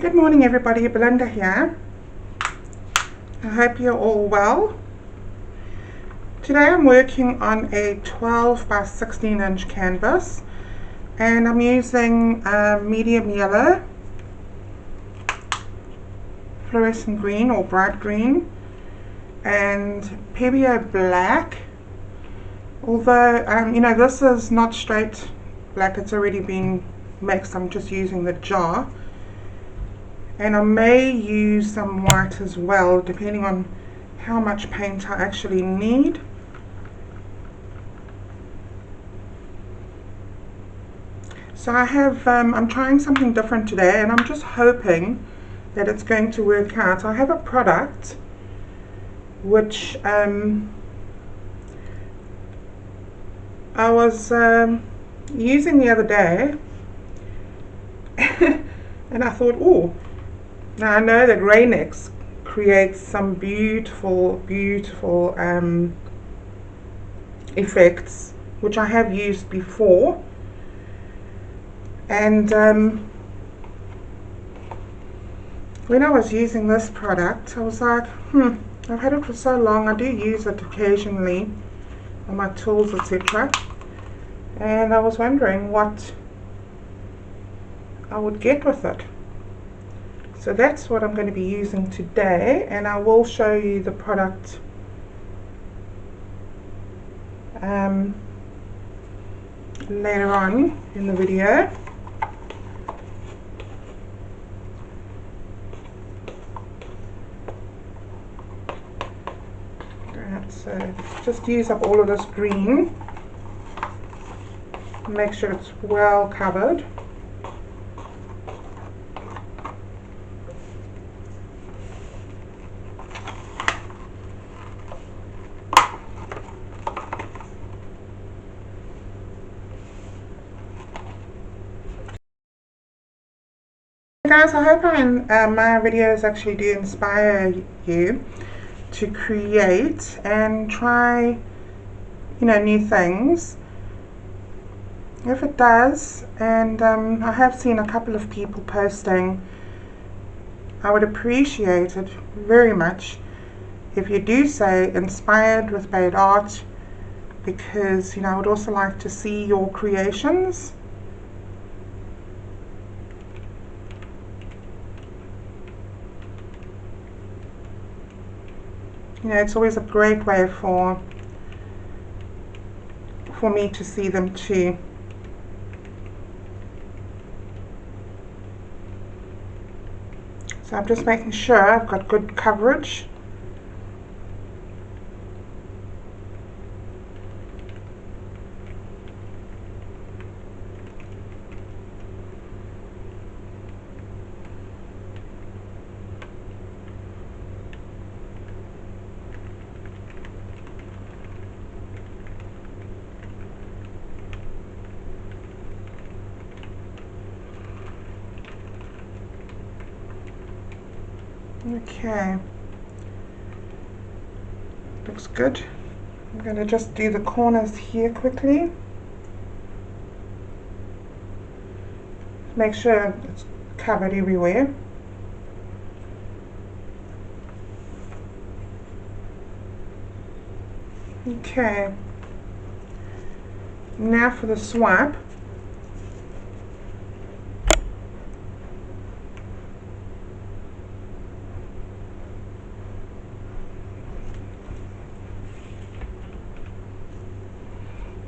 Good morning everybody, Belinda here. I hope you're all well. Today I'm working on a 12 by 16 inch canvas and I'm using medium yellow, fluorescent green or bright green, and B.A.D black. Although this is not straight black, it's already been mixed. I'm just using the jar. And I may use some white as well, depending on how much paint I actually need. So I have, I'm trying something different today, and I'm just hoping that it's going to work out. I have a product which I was using the other day, and I thought, oh, now I know that Rain-X creates some beautiful effects, which I have used before, and when I was using this product, I was like, I've had it for so long. I do use it occasionally on my tools, etc., and I was wondering what I would get with it. So that's what I'm going to be using today, and I will show you the product later on in the video. Right, so just use up all of this green. Make sure it's well covered. Guys, I hope my videos actually do inspire you to create and try, new things. If it does, and I have seen a couple of people posting, I would appreciate it very much if you do say inspired with B.A.D art, because I would also like to see your creations. It's always a great way for me to see them too. So I'm just making sure I've got good coverage. Okay, looks good. I'm going to just do the corners here quickly. Make sure it's covered everywhere. Okay, now for the swipe.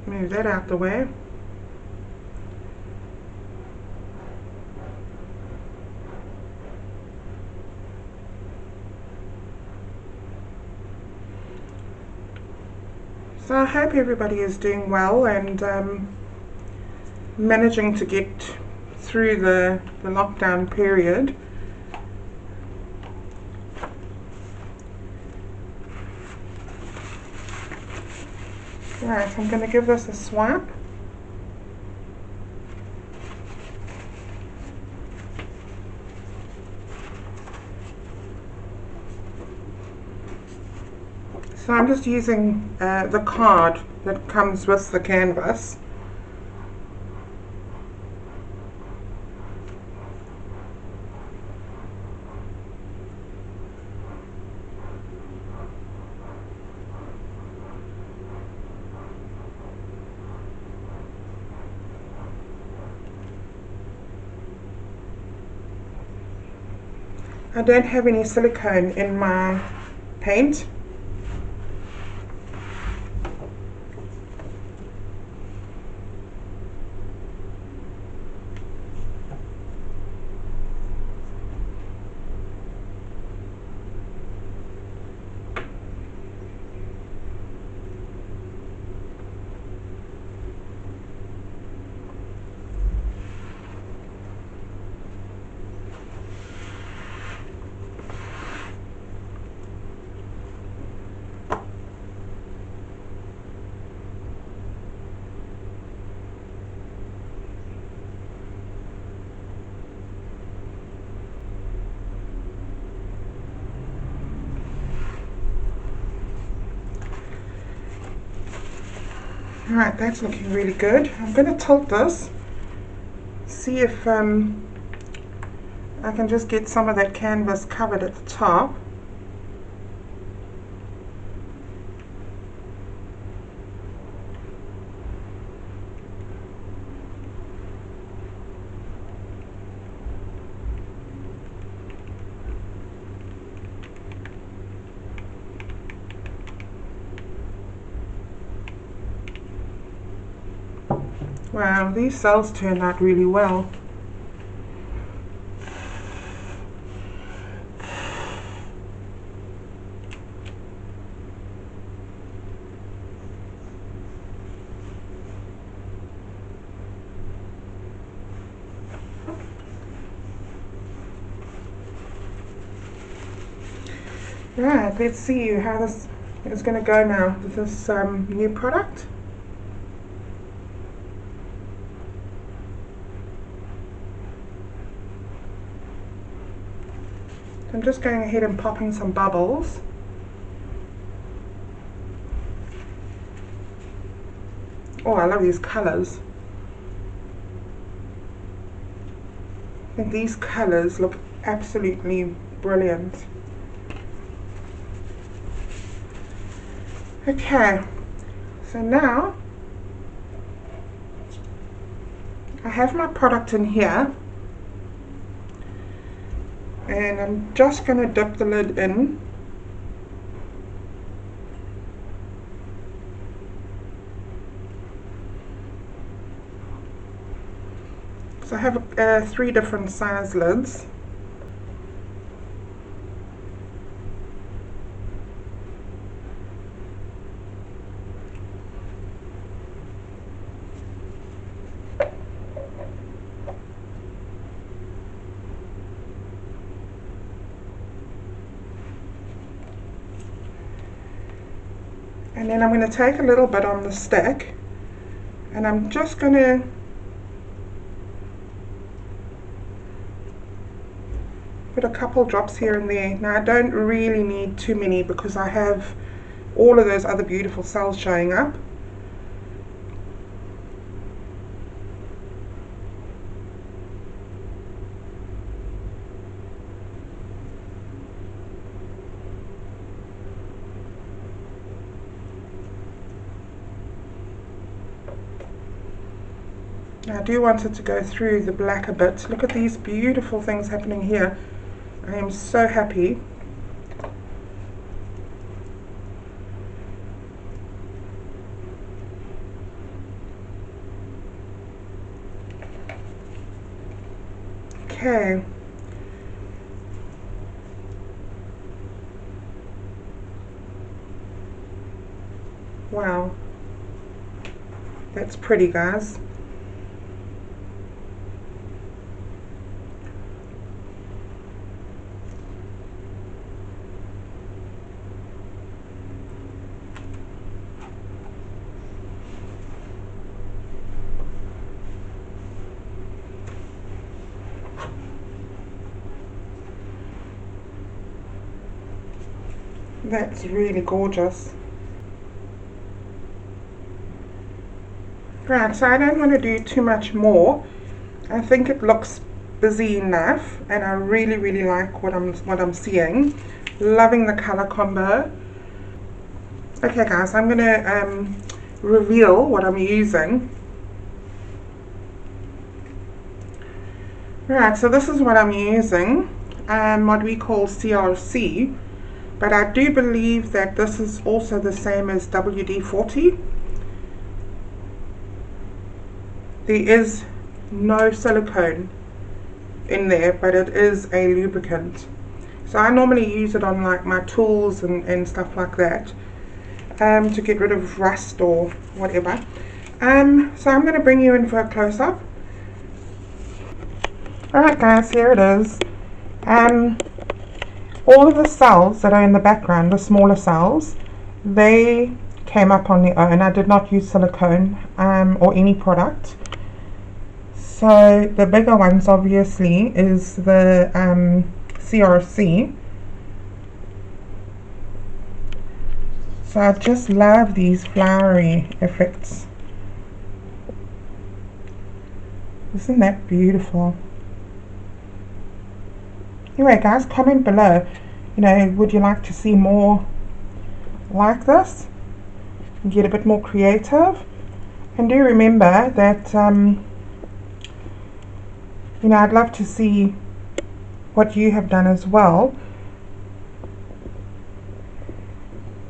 Move that out the way. So I hope everybody is doing well and managing to get through the lockdown period. Right, I'm going to give this a swipe. So I'm just using the card that comes with the canvas. I don't have any silicone in my paint. Right, that's looking really good. I'm going to tilt this, see if I can just get some of that canvas covered at the top. Wow, these cells turned out really well. Right, let's see how this is going to go now with this new product. I'm just going ahead and popping some bubbles. Oh, I love these colors. I think these colors look absolutely brilliant. Okay, so now I have my product in here, and I'm just going to dip the lid in. So I have 3 different size lids. And then I'm going to take a little bit on the stick, and I'm just going to put a couple drops here and there. Now I don't really need too many because I have all of those other beautiful cells showing up. I do want it to go through the black a bit. Look at these beautiful things happening here. I am so happy. Okay. Wow. That's pretty, guys. That's really gorgeous. Right, so I don't want to do too much more. I think it looks busy enough, and I really like what I'm seeing. Loving the color combo. Okay guys, I'm gonna reveal what I'm using. Right, so this is what I'm using. what we call CRC, but I do believe that this is also the same as WD-40. There is no silicone in there, but it is a lubricant. So I normally use it on like my tools and stuff like that, to get rid of rust or whatever. So I'm going to bring you in for a close-up. Alright guys, here it is. All of the cells that are in the background, the smaller cells, they came up on their own. I did not use silicone or any product. So the bigger ones obviously is the CRC. So I just love these flowery effects. Isn't that beautiful? Anyway guys, comment below, would you like to see more like this? Get a bit more creative? And do remember that I'd love to see what you have done as well.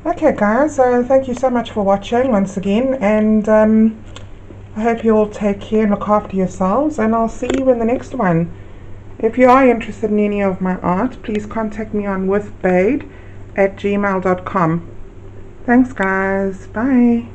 Okay guys, thank you so much for watching once again, and I hope you all take care and look after yourselves, and I'll see you in the next one. If you are interested in any of my art, please contact me on withBade@gmail.com. Thanks guys, bye.